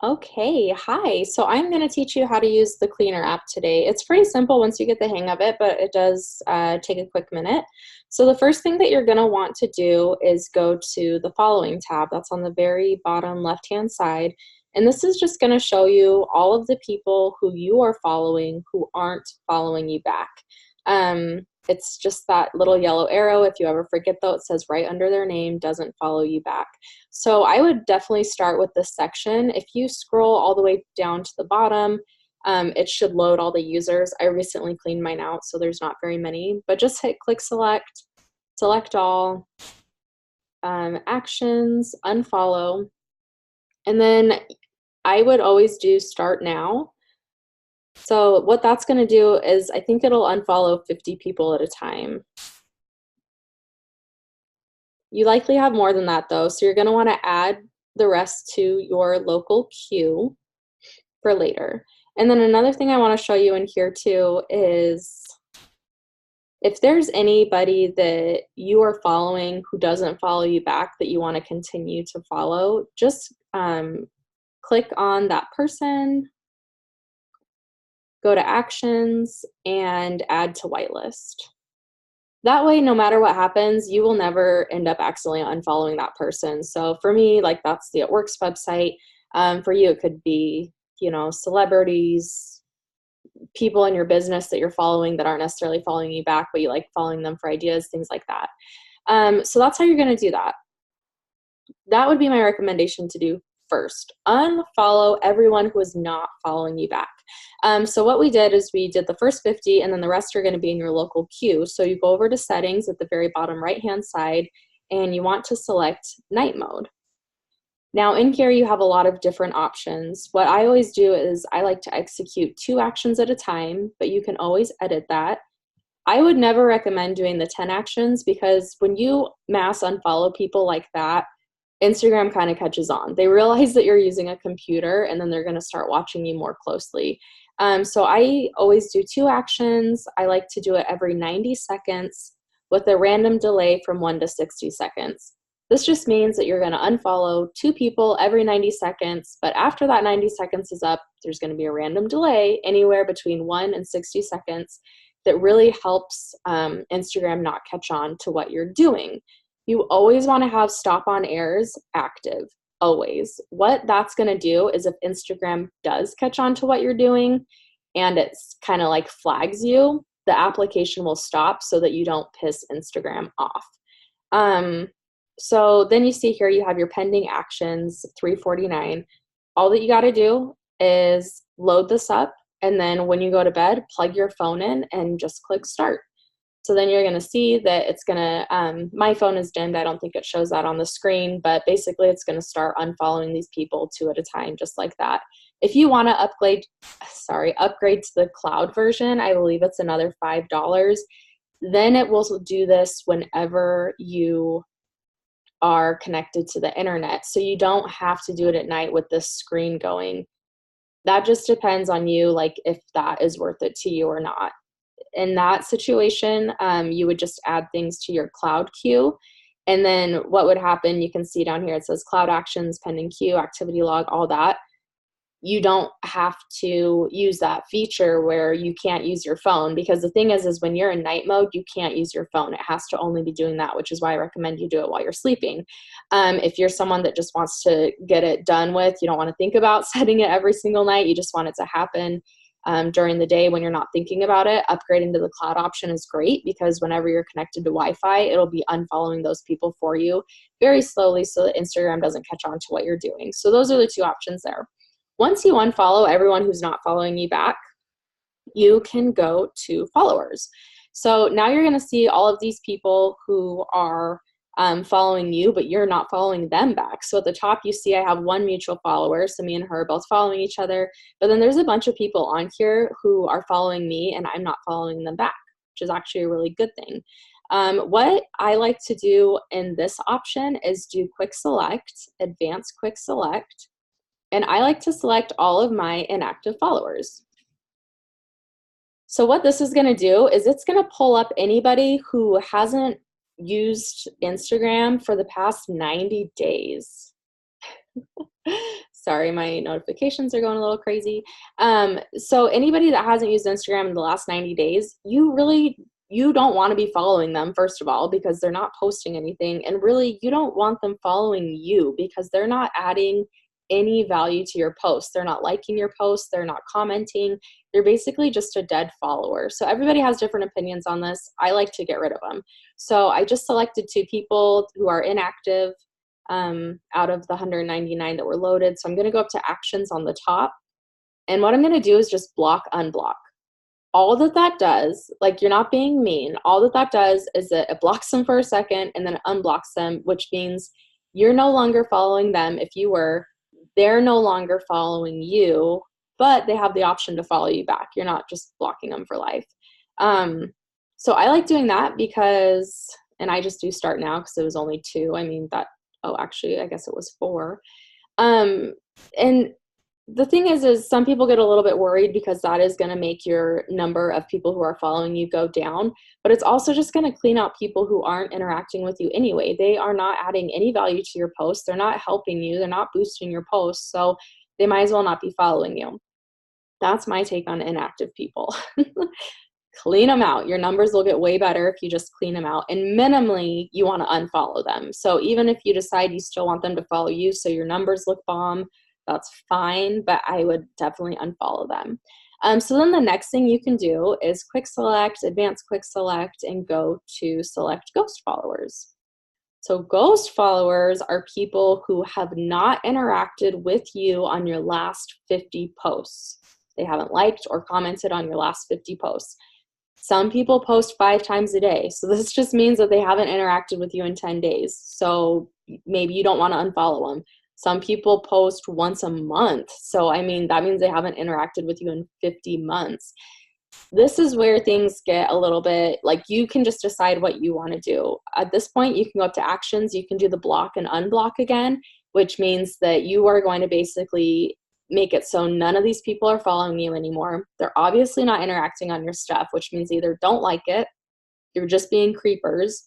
Okay, hi. So I'm going to teach you how to use the Cleaner app today. It's pretty simple once you get the hang of it, but it does take a quick minute. So the first thing that you're going to want to do is go to the Following tab. That's on the very bottom left-hand side. And this is just going to show you all of the people who you are following who aren't following you back. It's just that little yellow arrow. If you ever forget though, it says right under their name, doesn't follow you back. So I would definitely start with this section. If you scroll all the way down to the bottom, it should load all the users. I recently cleaned mine out, so there's not very many, but just hit click select, select all, actions, unfollow, and then I would always do start now. So what that's going to do is I think it'll unfollow 50 people at a time. You likely have more than that though, so you're going to want to add the rest to your local queue for later. And then another thing I want to show you in here too is if there's anybody that you are following who doesn't follow you back that you want to continue to follow, just click on that person, go to actions, and add to whitelist. That way, no matter what happens, you will never end up accidentally unfollowing that person. So for me, like that's the It Works website. For you, it could be, celebrities, people in your business that you're following that aren't necessarily following you back, but you like following them for ideas, things like that. So that's how you're going to do that. That would be my recommendation to do first. Unfollow everyone who is not following you back. So what we did is we did the first 50 and then the rest are going to be in your local queue. So you go over to settings at the very bottom right hand side and you want to select night mode. Now in here you have a lot of different options. What I always do is I like to execute 2 actions at a time, but you can always edit that. I would never recommend doing the 10 actions because when you mass unfollow people like that, Instagram kind of catches on. They realize that you're using a computer and then they're going to start watching you more closely. So I always do 2 actions. I like to do it every 90 seconds with a random delay from 1 to 60 seconds. This just means that you're going to unfollow 2 people every 90 seconds, but after that 90 seconds is up, there's going to be a random delay anywhere between 1 and 60 seconds that really helps Instagram not catch on to what you're doing. You always want to have stop on errors active, always. What that's going to do is if Instagram does catch on to what you're doing and it's kind of like flags you, the application will stop so that you don't piss Instagram off. So then you see here you have your pending actions, 349. All that you got to do is load this up, and then when you go to bed, plug your phone in and just click start. So then you're going to see that it's going to, my phone is dimmed. I don't think it shows that on the screen, but basically it's going to start unfollowing these people 2 at a time, just like that. If you want to upgrade to the cloud version, I believe it's another $5. Then it will do this whenever you are connected to the internet. So you don't have to do it at night with this screen going. That just depends on you, like if that is worth it to you or not. In that situation, you would just add things to your cloud queue. And then what would happen, you can see down here, it says cloud actions, pending queue, activity log, all that. You don't have to use that feature where you can't use your phone, because the thing is when you're in night mode, you can't use your phone. It has to only be doing that, which is why I recommend you do it while you're sleeping. If you're someone that just wants to get it done with, you don't want to think about setting it every single night, you just want it to happen during the day when you're not thinking about it, upgrading to the cloud option is great because whenever you're connected to Wi-Fi, it'll be unfollowing those people for you very slowly so that Instagram doesn't catch on to what you're doing. So those are the 2 options there. Once you unfollow everyone who's not following you back, you can go to followers. So now you're going to see all of these people who are following you, but you're not following them back. So at the top, you see I have 1 mutual follower. So me and her are both following each other. But then there's a bunch of people on here who are following me and I'm not following them back, which is actually a really good thing. What I like to do in this option is do quick select, advanced quick select. And I like to select all of my inactive followers. So what this is going to do is it's going to pull up anybody who hasn't used Instagram for the past 90 days. Sorry, my notifications are going a little crazy. So anybody that hasn't used Instagram in the last 90 days, you don't want to be following them, first of all, because they're not posting anything. And really, you don't want them following you because they're not adding any value to your posts. They're not liking your posts. They're not commenting. They're basically just a dead follower. So everybody has different opinions on this. I like to get rid of them. So I just selected 2 people who are inactive out of the 199 that were loaded. So I'm going to go up to actions on the top. And what I'm going to do is just block, unblock. All that does, like, you're not being mean. All that does is that it blocks them for a second and then it unblocks them, which means you're no longer following them. If you were, they're no longer following you, but they have the option to follow you back. You're not just blocking them for life. So I like doing that because, and I just do start now because it was only 2. I mean, actually, I guess it was 4. And the thing is some people get a little bit worried because that is going to make your number of people who are following you go down, but it's also just going to clean out people who aren't interacting with you anyway. They are not adding any value to your posts. They're not helping you. They're not boosting your posts. So they might as well not be following you. That's my take on inactive people. Clean them out. Your numbers will get way better if you just clean them out. And minimally, you want to unfollow them. So even if you decide you still want them to follow you so your numbers look bomb, that's fine, but I would definitely unfollow them. So then the next thing you can do is quick select, advanced quick select, and go to select ghost followers. So ghost followers are people who have not interacted with you on your last 50 posts. They haven't liked or commented on your last 50 posts. Some people post 5 times a day. So this just means that they haven't interacted with you in 10 days. So maybe you don't want to unfollow them. Some people post once a month. So, I mean, that means they haven't interacted with you in 50 months. This is where things get a little bit, like, you can just decide what you want to do. At this point, you can go up to actions. You can do the block and unblock again, which means that you are going to basically make it so none of these people are following you anymore. They're obviously not interacting on your stuff, which means either don't like it, you're just being creepers,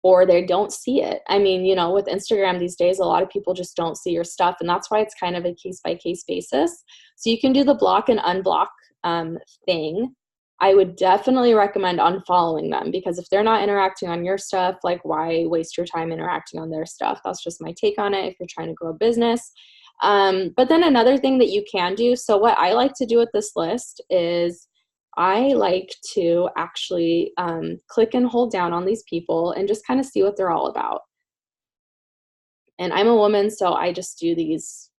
or they don't see it. I mean, with Instagram these days, a lot of people just don't see your stuff, and that's why it's kind of a case-by-case basis. So you can do the block and unblock thing. I would definitely recommend unfollowing them because if they're not interacting on your stuff, like, why waste your time interacting on their stuff? That's just my take on it if you're trying to grow a business. But then another thing that you can do, so what I like to do with this list is I like to actually click and hold down on these people and just kind of see what they're all about. And I'm a woman, so I just do these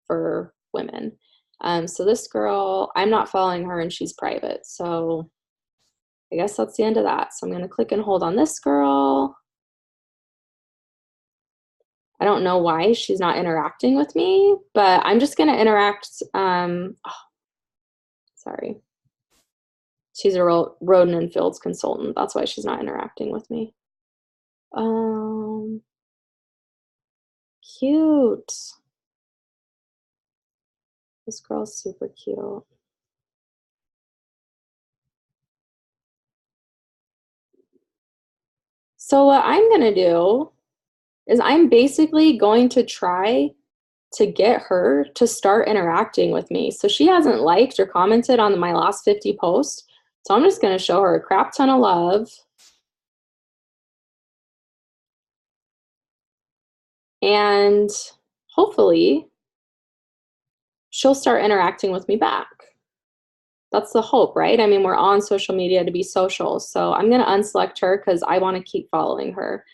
for women. So this girl, I'm not following her and she's private. So I guess that's the end of that. So I'm going to click and hold on this girl. I don't know why she's not interacting with me, but I'm just going to interact. Sorry. She's a Roden and Fields consultant. That's why she's not interacting with me. Cute. This girl's super cute. So what I'm going to do is I'm basically going to try to get her to start interacting with me. So she hasn't liked or commented on my last 50 posts. So I'm just going to show her a crap ton of love. And hopefully she'll start interacting with me back. That's the hope, right? I mean, we're on social media to be social. So I'm going to unselect her because I want to keep following her.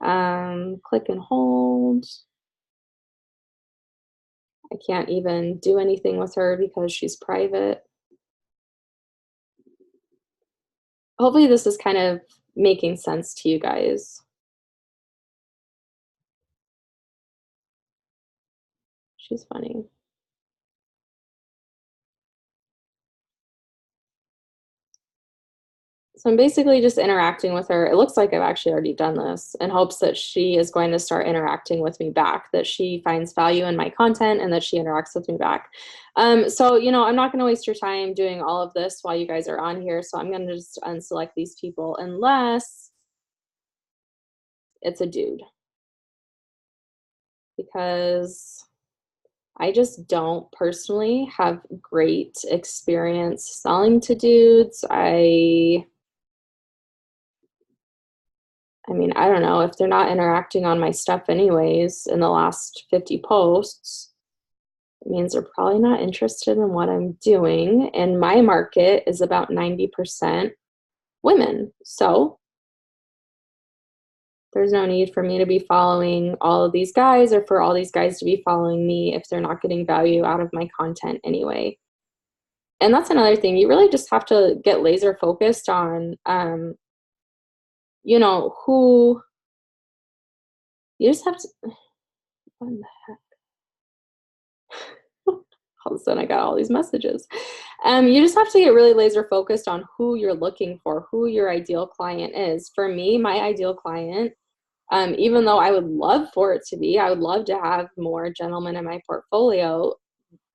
Click and hold. I can't even do anything with her because she's private. Hopefully this is kind of making sense to you guys. She's funny. So I'm basically just interacting with her. It looks like I've actually already done this in hopes that she is going to start interacting with me back, that she finds value in my content and that she interacts with me back. So, I'm not going to waste your time doing all of this while you guys are on here. So I'm going to just unselect these people unless it's a dude. Because I just don't personally have great experience selling to dudes. I mean, I don't know if they're not interacting on my stuff anyways in the last 50 posts, it means they're probably not interested in what I'm doing. And my market is about 90% women. So there's no need for me to be following all of these guys or for all these guys to be following me if they're not getting value out of my content anyway. And that's another thing. You really just have to get laser focused on, who you just have to. What the heck? All of a sudden, I got all these messages. You just have to get really laser focused on who you're looking for, who your ideal client is. For me, my ideal client, even though I would love for it to be, I would love to have more gentlemen in my portfolio.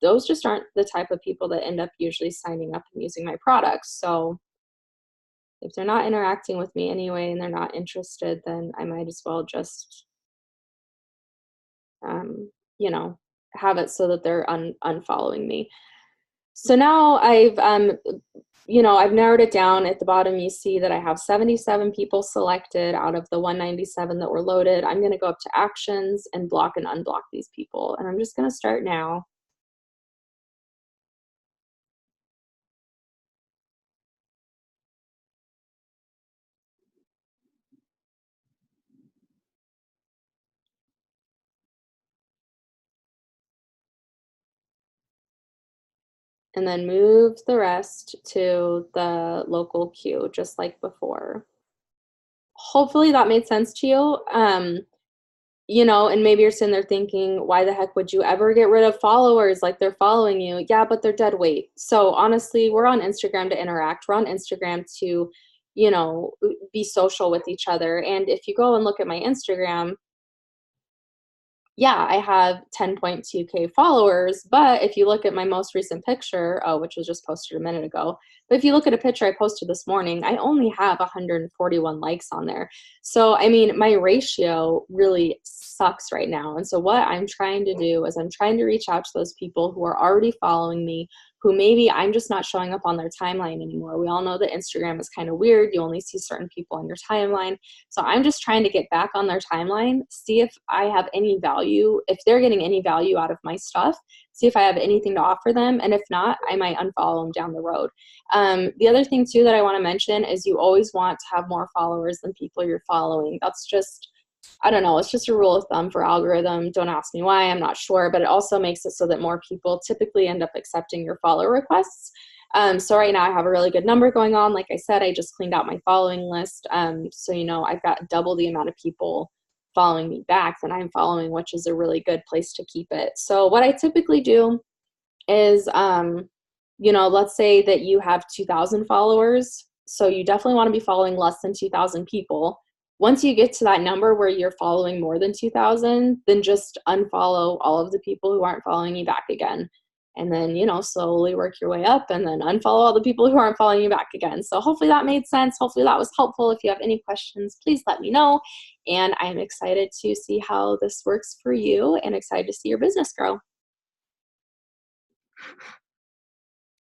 Those just aren't the type of people that end up usually signing up and using my products. So if they're not interacting with me anyway and they're not interested, then I might as well just, um, you know, have it so that they're unfollowing me. So now I've narrowed it down. At the bottom, you see that I have 77 people selected out of the 197 that were loaded. I'm going to go up to actions and block and unblock these people. And I'm just going to start now. And then move the rest to the local queue, just like before. Hopefully that made sense to you. And maybe you're sitting there thinking, why the heck would you ever get rid of followers? Like, they're following you. Yeah, but they're dead weight. So honestly, we're on Instagram to interact. We're on Instagram to, be social with each other. And if you go and look at my Instagram, yeah, I have 10.2K followers, but if you look at my most recent picture, which was just posted a minute ago, but if you look at a picture I posted this morning, I only have 141 likes on there. So, I mean, my ratio really sucks right now. And so what I'm trying to do is I'm trying to reach out to those people who are already following me, who maybe I'm just not showing up on their timeline anymore. We all know that Instagram is kind of weird. You only see certain people on your timeline. So I'm just trying to get back on their timeline, see if I have any value, if they're getting any value out of my stuff, see if I have anything to offer them. And if not, I might unfollow them down the road. The other thing too that I want to mention is you always want to have more followers than people you're following. That's just, I don't know, it's just a rule of thumb for algorithm. Don't ask me why, I'm not sure, but it also makes it so that more people typically end up accepting your follow requests. So right now I have a really good number going on. Like I said, I just cleaned out my following list. So, I've got double the amount of people following me back than I'm following, which is a really good place to keep it. So what I typically do is, let's say that you have 2,000 followers. So you definitely want to be following less than 2,000 people. Once you get to that number where you're following more than 2,000, then just unfollow all of the people who aren't following you back again. And then, slowly work your way up and then unfollow all the people who aren't following you back again. So hopefully that made sense. Hopefully that was helpful. If you have any questions, please let me know. And I'm excited to see how this works for you and excited to see your business grow.